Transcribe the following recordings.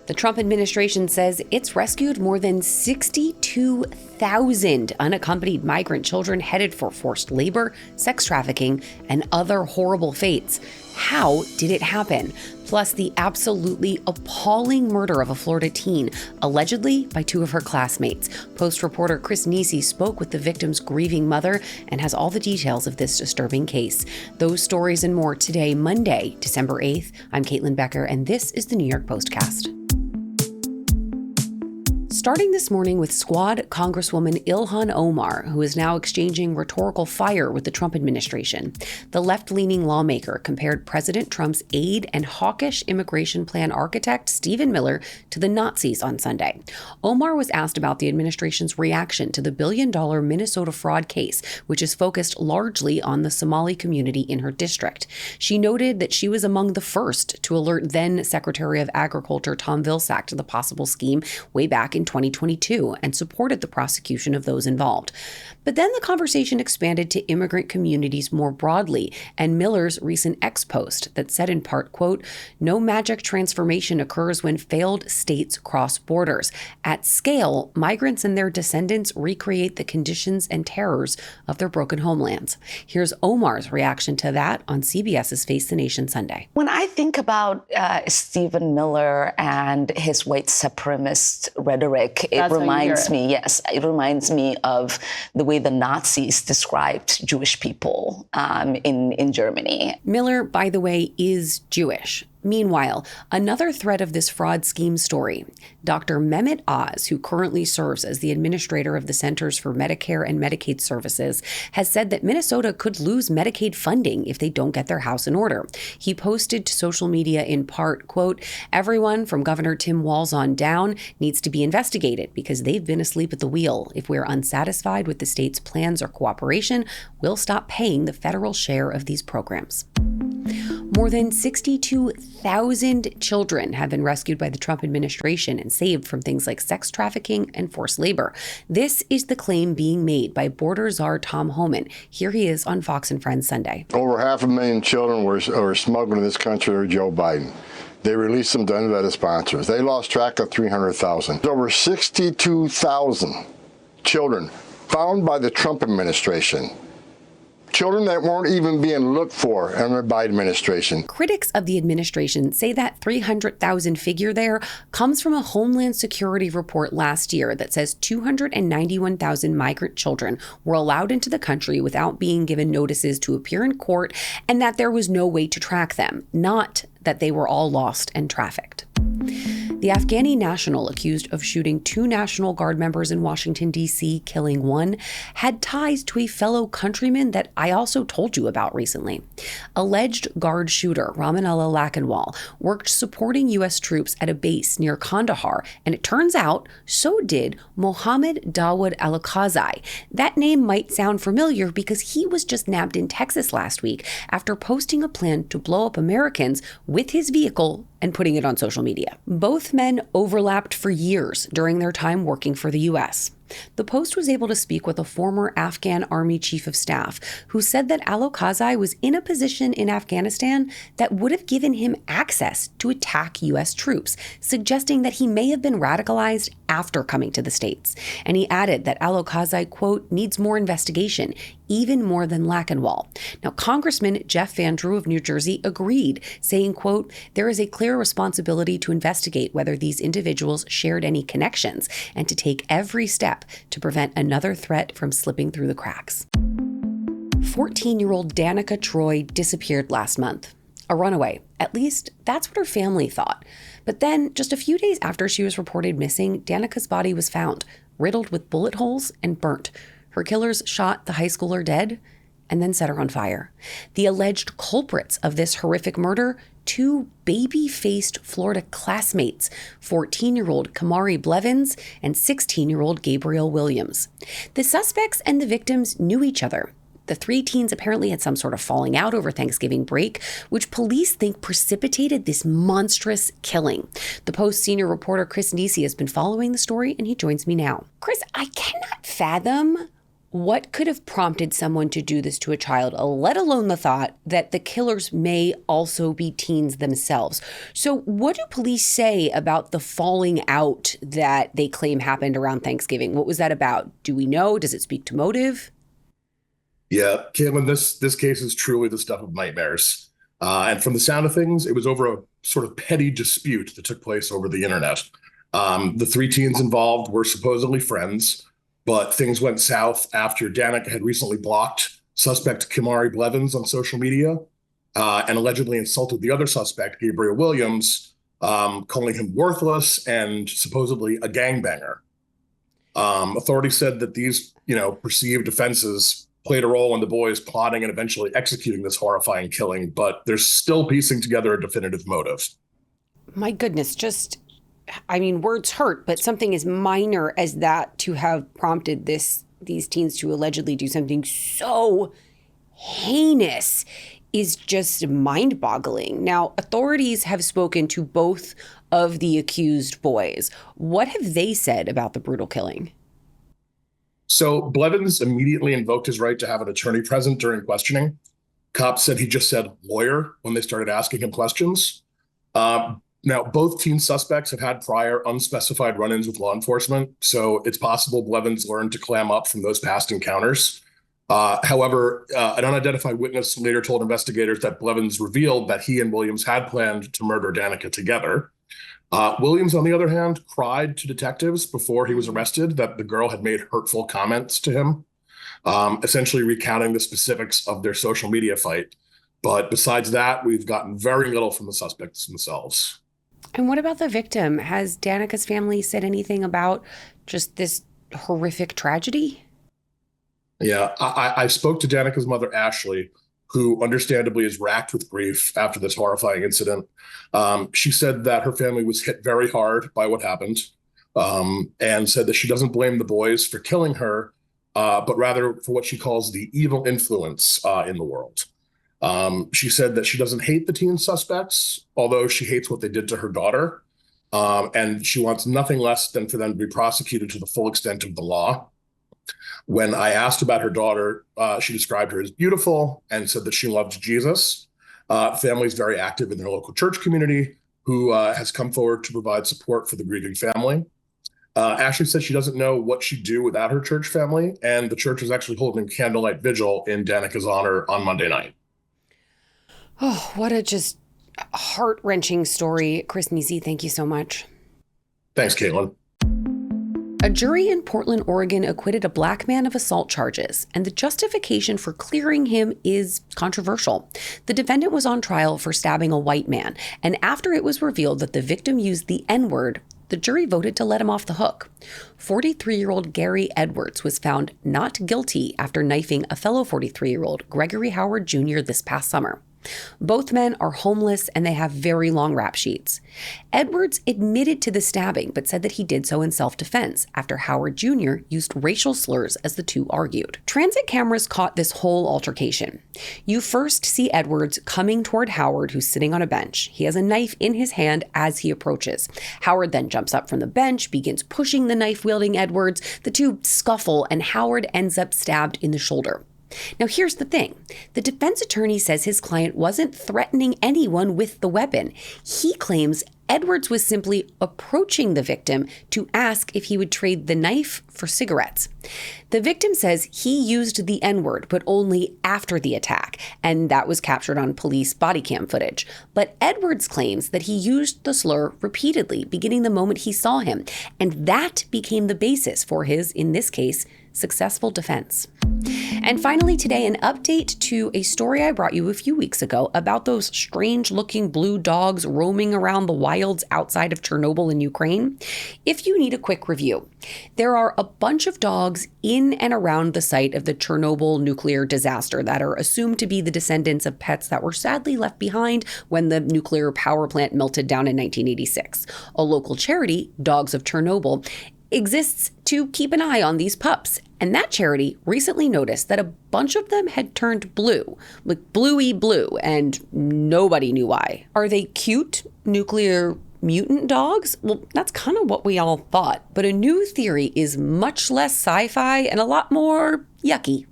The Trump administration says it's rescued more than 62,000 unaccompanied migrant children headed for forced labor, sex trafficking, and other horrible fates. How did it happen? Plus, the absolutely appalling murder of a Florida teen, allegedly by two of her classmates. Post reporter Chris Nisi spoke with the victim's grieving mother and has all the details of this disturbing case. Those stories and more today, Monday, December 8th. I'm Caitlin Becker, and this is the New York Postcast. Starting this morning with Squad Congresswoman Ilhan Omar, who is now exchanging rhetorical fire with the Trump administration. The left-leaning lawmaker compared President Trump's aide and hawkish immigration plan architect, Stephen Miller, to the Nazis on Sunday. Omar was asked about the administration's reaction to the billion-dollar Minnesota fraud case, which is focused largely on the Somali community in her district. She noted that she was among the first to alert then Secretary of Agriculture Tom Vilsack to the possible scheme way back in 2022 and supported the prosecution of those involved. But then the conversation expanded to immigrant communities more broadly, and Miller's recent ex-post that said in part, quote, "No magic transformation occurs when failed states cross borders. At scale, migrants and their descendants recreate the conditions and terrors of their broken homelands." Here's Omar's reaction to that on CBS's Face the Nation Sunday. When I think about Stephen Miller and his white supremacist rhetoric, it reminds me of the way the Nazis described Jewish people in Germany. Miller, by the way, is Jewish. Meanwhile, another thread of this fraud scheme story, Dr. Mehmet Oz, who currently serves as the administrator of the Centers for Medicare and Medicaid Services, has said that Minnesota could lose Medicaid funding if they don't get their house in order. He posted to social media in part, quote, "Everyone from Governor Tim Walz on down needs to be investigated because they've been asleep at the wheel. If we're unsatisfied with the state's plans or cooperation, we'll stop paying the federal share of these programs." More than 62,000 children have been rescued by the Trump administration and saved from things like sex trafficking and forced labor. This is the claim being made by border czar Tom Homan. Here he is on Fox and Friends Sunday. Over 500,000 children were smuggled in this country under Joe Biden. They released them to unvetted sponsors. They lost track of 300,000. Over 62,000 children found by the Trump administration. Children that weren't even being looked for under the Biden administration. Critics of the administration say that 300,000 figure there comes from a Homeland Security report last year that says 291,000 migrant children were allowed into the country without being given notices to appear in court, and that there was no way to track them, not that they were all lost and trafficked. The Afghani national accused of shooting two National Guard members in Washington, D.C., killing one, had ties to a fellow countryman that I also told you about recently. Alleged Guard shooter Ramanullah Lakhanwal worked supporting U.S. troops at a base near Kandahar, and it turns out so did Mohammed Dawood Al-Khazai. That name might sound familiar because he was just nabbed in Texas last week after posting a plan to blow up Americans with his vehicle and putting it on social media. Both men overlapped for years during their time working for the U.S. The Post was able to speak with a former Afghan Army Chief of Staff who said that Al-Khazai was in a position in Afghanistan that would have given him access to attack U.S. troops, suggesting that he may have been radicalized after coming to the States. And he added that Al-Khazai, quote, "needs more investigation, even more than Lakhanwal." Now, Congressman Jeff Van Drew of New Jersey agreed, saying, quote, "There is a clear responsibility to investigate whether these individuals shared any connections and to take every step to prevent another threat from slipping through the cracks." 14-year-old Danika Troy disappeared last month. A runaway. At least that's what her family thought. But then, just a few days after she was reported missing, Danika's body was found, riddled with bullet holes and burnt. Her killers shot the high schooler dead and then set her on fire. The alleged culprits of this horrific murder, two baby-faced Florida classmates, 14-year-old Kamari Blevins and 16-year-old Gabriel Williams. The suspects and the victims knew each other. The three teens apparently had some sort of falling out over Thanksgiving break, which police think precipitated this monstrous killing. The Post senior reporter Chris Nisi has been following the story, and he joins me now. Chris, I cannot fathom What could have prompted someone to do this to a child, let alone the thought that the killers may also be teens themselves? So what do police say about the falling out that they claim happened around Thanksgiving? What was that about? Do we know? Does it speak to motive? Yeah, Caitlin, this case is truly the stuff of nightmares. And from the sound of things, it was over a sort of petty dispute that took place over the internet. The three teens involved were supposedly friends, but things went south after Danica had recently blocked suspect Kimari Blevins on social media and allegedly insulted the other suspect, Gabriel Williams, calling him worthless and supposedly a gangbanger. Authorities said that these, perceived offenses played a role in the boys plotting and eventually executing this horrifying killing, but they're still piecing together a definitive motive. My goodness, words hurt, but something as minor as that to have prompted these teens to allegedly do something so heinous is just mind-boggling. Now, authorities have spoken to both of the accused boys. What have they said about the brutal killing? So Blevins immediately invoked his right to have an attorney present during questioning. Cops said he just said lawyer when they started asking him questions. Now, both teen suspects have had prior unspecified run-ins with law enforcement, so it's possible Blevins learned to clam up from those past encounters. However, an unidentified witness later told investigators that Blevins revealed that he and Williams had planned to murder Danica together. Williams, on the other hand, cried to detectives before he was arrested that the girl had made hurtful comments to him, essentially recounting the specifics of their social media fight. But besides that, we've gotten very little from the suspects themselves. And what about the victim? Has Danica's family said anything about just this horrific tragedy? Yeah, I spoke to Danica's mother, Ashley, who understandably is racked with grief after this horrifying incident. She said that her family was hit very hard by what happened, and said that she doesn't blame the boys for killing her, but rather for what she calls the evil influence in the world. She said that she doesn't hate the teen suspects, although she hates what they did to her daughter, and she wants nothing less than for them to be prosecuted to the full extent of the law. When I asked about her daughter, she described her as beautiful and said that she loved Jesus. Family is very active in their local church community, who has come forward to provide support for the grieving family. Ashley said she doesn't know what she'd do without her church family, and the church is actually holding candlelight vigil in Danica's honor on Monday night. Oh, what a just heart-wrenching story. Chris Nisi, thank you so much. Thanks, Caitlin. A jury in Portland, Oregon acquitted a black man of assault charges, and the justification for clearing him is controversial. The defendant was on trial for stabbing a white man, and after it was revealed that the victim used the N-word, the jury voted to let him off the hook. 43-year-old Gary Edwards was found not guilty after knifing a fellow 43-year-old, Gregory Howard Jr., this past summer. Both men are homeless and they have very long rap sheets. Edwards admitted to the stabbing, but said that he did so in self-defense after Howard Jr. used racial slurs as the two argued. Transit cameras caught this whole altercation. You first see Edwards coming toward Howard, who's sitting on a bench. He has a knife in his hand as he approaches. Howard then jumps up from the bench, begins pushing the knife-wielding Edwards. The two scuffle, and Howard ends up stabbed in the shoulder. Now, here's the thing. The defense attorney says his client wasn't threatening anyone with the weapon. He claims Edwards was simply approaching the victim to ask if he would trade the knife for cigarettes. The victim says he used the N-word, but only after the attack, and that was captured on police body cam footage. But Edwards claims that he used the slur repeatedly, beginning the moment he saw him, and that became the basis for his, in this case, successful defense. And finally today, an update to a story I brought you a few weeks ago about those strange-looking blue dogs roaming around the wilds outside of Chernobyl in Ukraine. If you need a quick review, there are a bunch of dogs in and around the site of the Chernobyl nuclear disaster that are assumed to be the descendants of pets that were sadly left behind when the nuclear power plant melted down in 1986. A local charity, Dogs of Chernobyl, exists to keep an eye on these pups. And that charity recently noticed that a bunch of them had turned blue, like bluey blue, and nobody knew why. Are they cute nuclear mutant dogs? Well, that's kind of what we all thought. But a new theory is much less sci-fi and a lot more yucky.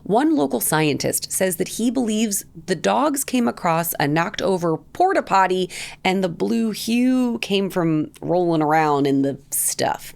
One local scientist says that he believes the dogs came across a knocked over porta potty and the blue hue came from rolling around in the stuff.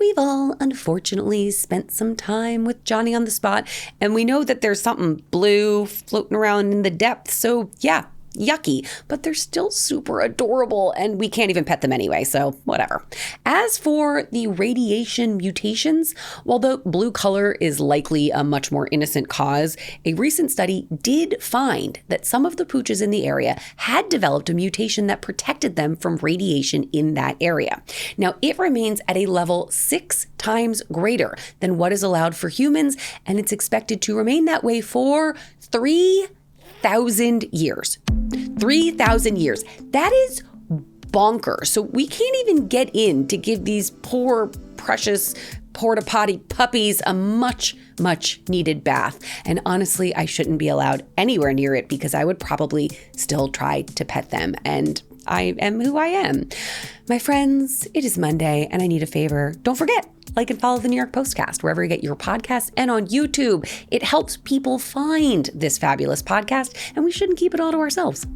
We've all unfortunately spent some time with Johnny on the spot, and we know that there's something blue floating around in the depths. So yeah, yucky, but they're still super adorable and we can't even pet them anyway, so whatever. As for the radiation mutations, while the blue color is likely a much more innocent cause, a recent study did find that some of the pooches in the area had developed a mutation that protected them from radiation in that area. Now, it remains at a level 6 times greater than what is allowed for humans, and it's expected to remain that way for 3,000 years. 3,000 years. That is bonkers. So we can't even get in to give these poor, precious porta potty puppies a much, much needed bath. And honestly, I shouldn't be allowed anywhere near it because I would probably still try to pet them. And I am who I am. My friends, it is Monday and I need a favor. Don't forget, like and follow the New York Postcast wherever you get your podcasts and on YouTube. It helps people find this fabulous podcast and we shouldn't keep it all to ourselves.